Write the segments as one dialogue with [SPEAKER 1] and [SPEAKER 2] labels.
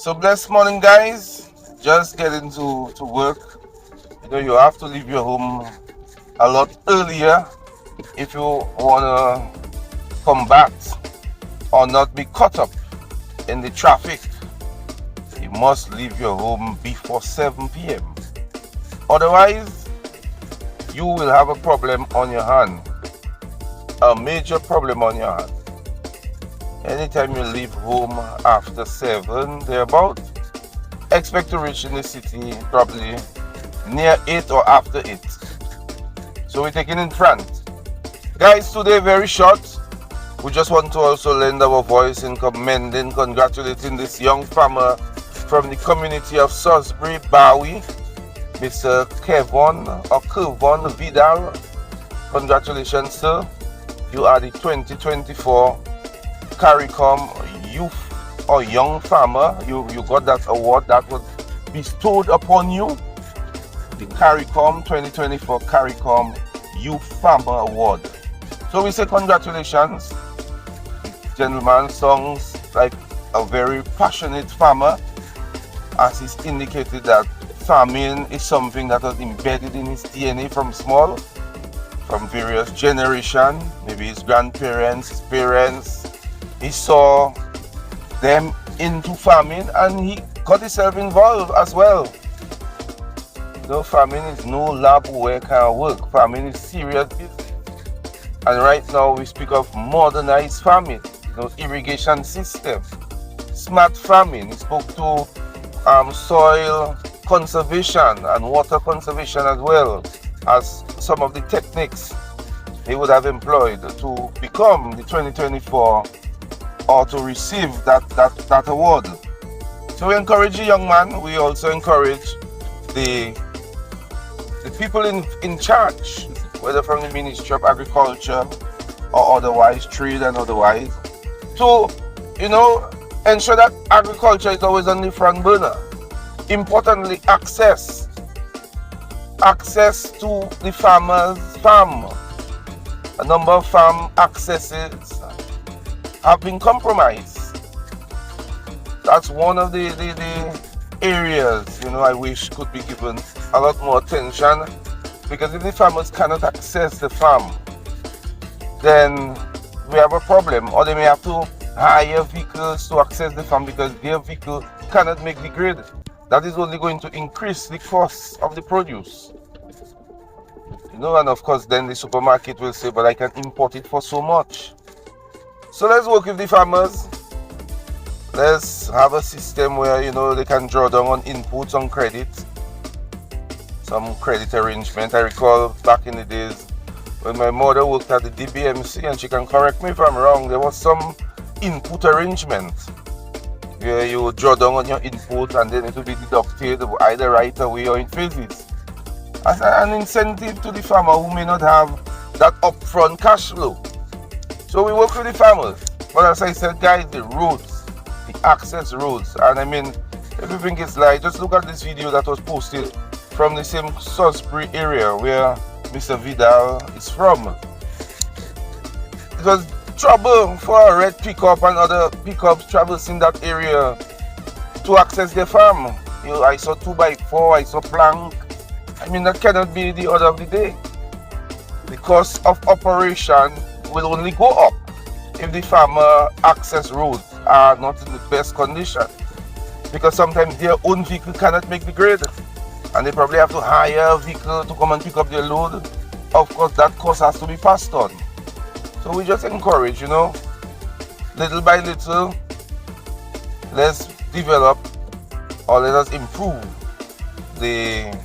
[SPEAKER 1] So blessed morning, guys. Just getting to work. You have to leave your home a lot earlier if you wanna combat or not be caught up in the traffic. You must leave your home before 7 p.m. Otherwise, you will have a problem on your hand. A major problem on your hand. Anytime you leave home after 7, thereabout, expect to reach in the city probably near 8 or after 8. So we're taking in front. Guys, today very short. We just want to also lend our voice in commending, congratulating this young farmer from the community of Salisbury, Bowie, Mr. Kevon Vidal. Congratulations, sir. You are the 2024 Caricom Youth or Young Farmer. You got that award that was bestowed upon you. The Caricom 2024 Caricom Youth Farmer Award. So we say congratulations. The gentleman sounds like a very passionate farmer, as he's indicated that farming is something that was embedded in his DNA from small, from various generations, maybe his grandparents, his parents. He saw them into farming and he got himself involved as well. Farming is no lab work and work. Farming is serious business. And right now we speak of modernized farming, irrigation system, smart farming. He spoke to soil conservation and water conservation as well as some of the techniques he would have employed to become the 2024 or to receive that award. So we encourage the young man. We also encourage the people in charge, whether from the Ministry of Agriculture or otherwise, trade and otherwise, to ensure that agriculture is always on the front burner. Importantly, access to the farmer's farm. A number of farm accesses have been compromised. That's one of the areas I wish could be given a lot more attention, because if the farmers cannot access the farm, then we have a problem. Or they may have to hire vehicles to access the farm because their vehicle cannot make the grade. That is only going to increase the cost of the produce. And of course then the supermarket will say, but I can import it for so much. So let's work with the farmers. Let's have a system where they can draw down on inputs on credit. Some credit arrangement. I recall back in the days when my mother worked at the DBMC, and she can correct me if I'm wrong, there was some input arrangement where you would draw down on your input and then it will be deducted either right away or in phases, as an incentive to the farmer who may not have that upfront cash flow. So we work with the farmers. But as I said, guys, the roads, the access roads, and I mean, if you think it's like, just look at this video that was posted from the same Salisbury area where Mr. Vidal is from. It was trouble for a red pickup and other pickups traversing that area to access their farm. I saw 2x4, I saw plank. I mean, that cannot be the order of the day. The cost of operation will only go up if the farmer access roads are not in the best condition, because sometimes their own vehicle cannot make the grade and they probably have to hire a vehicle to come and pick up their load. Of course, that cost has to be passed on. So we just encourage, little by little, let's develop or let us improve the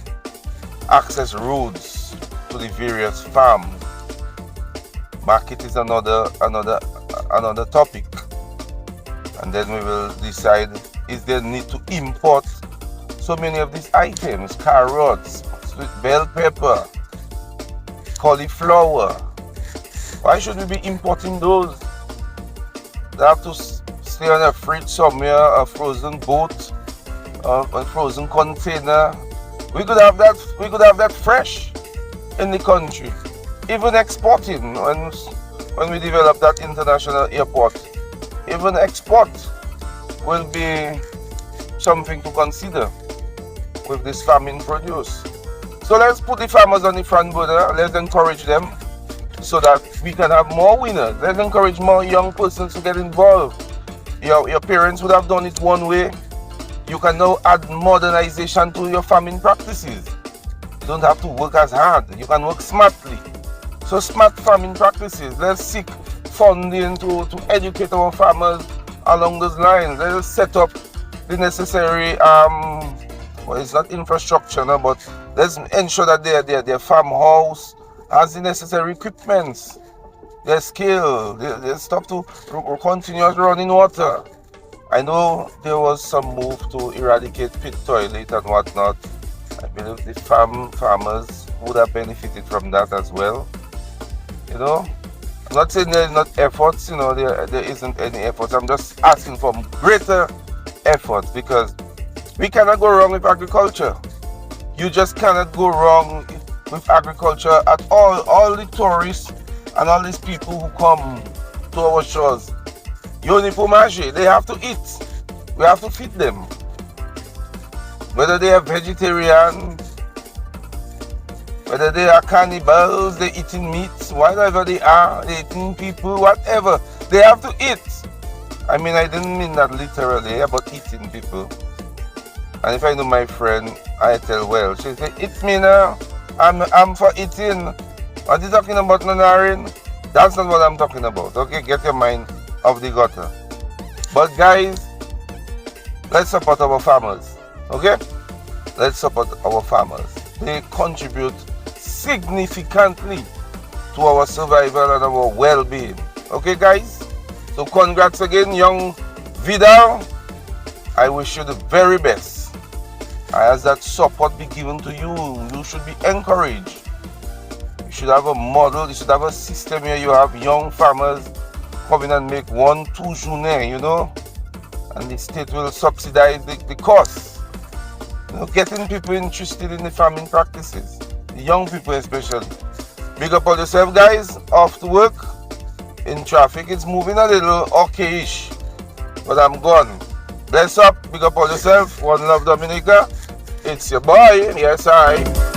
[SPEAKER 1] access roads to the various farms. Market is another topic, and then we will decide, is there need to import so many of these items: carrots, sweet bell pepper, cauliflower. Why should we be importing those? They have to stay on a fridge somewhere, a frozen boat, a frozen container. We could have that fresh in the country. Even exporting, when we develop that international airport, even export will be something to consider with this farming produce. So let's put the farmers on the front burner. Let's encourage them so that we can have more winners. Let's encourage more young persons to get involved. Your parents would have done it one way. You can now add modernization to your farming practices. You don't have to work as hard. You can work smartly. So smart farming practices. Let's seek funding to educate our farmers along those lines. Let's set up the necessary well, it's not infrastructure now, but let's ensure that their farmhouse has the necessary equipments, their skill, their stuff to continuous running water. I know there was some move to eradicate pit toilet and whatnot. I believe the farmers would have benefited from that as well. You know, I'm not saying there is not efforts, you know, there isn't any efforts. I'm just asking for greater efforts, because we cannot go wrong with agriculture. You just cannot go wrong with agriculture at all. All the tourists and all these people who come to our shores, Uniformage, they have to eat. We have to feed them. Whether they are vegetarian, whether they are cannibals, they're eating meat, whatever they are, they're eating people, whatever. They have to eat. I mean, I didn't mean that literally, but eating people. And if I know my friend, I tell, well, she say, eat me now. I'm for eating. What are you talking about, Nanarin? That's not what I'm talking about. Okay, get your mind off the gutter. But guys, let's support our farmers. Okay? Let's support our farmers. They contribute significantly to our survival and our well-being. Okay, guys? So congrats again, young Vidal. I wish you the very best. As that support be given to you, you should be encouraged. You should have a model, you should have a system where you have young farmers come in and make 1-2 journées, you know, and the state will subsidize the cost. You know, getting people interested in the farming practices, the young people especially. Big up on yourself, guys. Off to work. In traffic, it's moving a little okay-ish, but I'm gone. Bless up. Big up on yourself. One love, Dominica. It's your boy. Yes, I.